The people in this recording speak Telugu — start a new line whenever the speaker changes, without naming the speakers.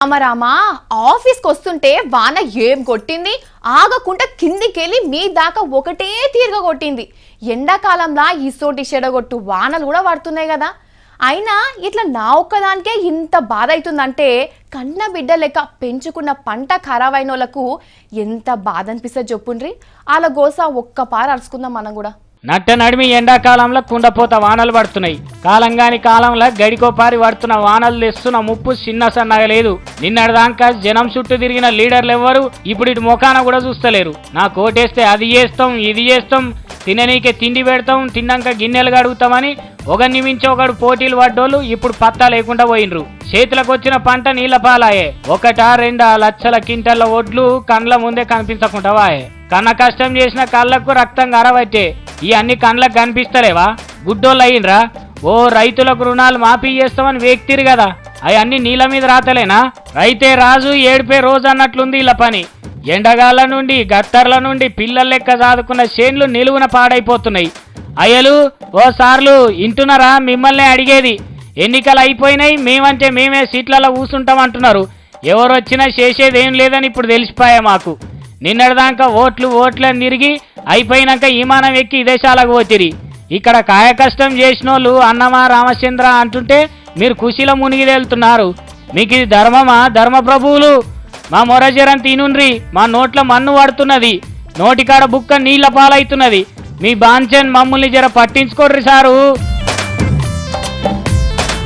రామా ఆఫీస్కి వస్తుంటే వాన ఏం కొట్టింది, ఆగకుండా కిందికెళ్ళి మీ దాకా ఒకటే తీరుగా కొట్టింది. ఎండాకాలంలో ఇసోటి చెడగొట్టు వానలు కూడా పడుతున్నాయి కదా. అయినా ఇట్లా నా ఒక్కదానికే ఇంత బాధ అవుతుందంటే కన్న బిడ్డ లెక్క పెంచుకున్న పంట ఖరాబ్ అయిన వాళ్ళకు ఎంత బాధ అనిపిస్తుంది చెప్పుండ్రి. వాళ్ళ గోస ఒక్క పార అరుచుకుందాం మనం కూడా.
నట్ట నడిమి ఎండాకాలంలో కుండపోత వానలు పడుతున్నాయి. కాలంగాని కాలంలో గడికోపారి పడుతున్న వానలు తెస్తున్న ముప్పు చిన్న సన్నగా లేదు. నిన్నటిదాకా జనం చుట్టూ తిరిగిన లీడర్లు ఎవ్వరు ఇప్పుడు ఇటు ముఖాన కూడా చూస్తలేరు. నా కోటేస్తే అది చేస్తాం, ఇది చేస్తాం, తిననీకే తిండి పెడతాం, తిన్నాక గిన్నెలు కడుగుతామని ఒకరిని మించి ఒకడు పోటీలు పడ్డోళ్ళు ఇప్పుడు పత్తా లేకుండా పోయినరు. చేతులకు వచ్చిన పంట నీళ్ల పాలాయే. 1-2 లక్షల క్వింటాల ఒడ్లు కండ్ల ముందే కనిపించకుండా వాయే. కన్న కష్టం చేసిన కళ్ళకు రక్తం గరవట్టే. ఈ అన్ని కండ్లకు కనిపిస్తలేవా? గుడ్డోళ్ళు అయ్యిండ్రా. ఓ రైతులకు రుణాలు మాఫీ చేస్తామని వేక్తిరు కదా, అవన్నీ నీళ్ళ మీద రాతలేనా? రైతే రాజు ఏడిపే రోజు అన్నట్లుంది ఇలా పని. ఎండగాళ్ళ నుండి గత్తర్ల నుండి పిల్లల లెక్క సాదుకున్న చేన్లు నిలువున పాడైపోతున్నాయి. అయ్యలు ఓ సార్లు ఇంటున్నారా? మిమ్మల్ని అడిగేది. ఎన్నికలు అయిపోయినాయి, మేమంటే మేమే సీట్లలో కూర్చుంటాం అంటున్నారు. ఎవరొచ్చినా చేసేది ఏం లేదని ఇప్పుడు తెలిసిపోయా మాకు. నిన్నటిదాకా ఓట్లని తిరిగి అయిపోయినాక విమానం ఎక్కి విదేశాలకు పోతిరి. ఇక్కడ కాయకష్టం చేసినోళ్ళు అన్నమా రామచంద్ర అంటుంటే మీరు ఖుషిలో మునిగి తేలుతున్నారు. మీకు ఇది ధర్మమా? ధర్మప్రభువులు మా మొరజరం తినుండ్రి. మా నోట్ల మన్ను పడుతున్నది, నోటికాడ బుక్క నీళ్ల పాలవుతున్నది. మీ బాంచన్ మమ్మల్ని జర పట్టించుకోర్రి సారు.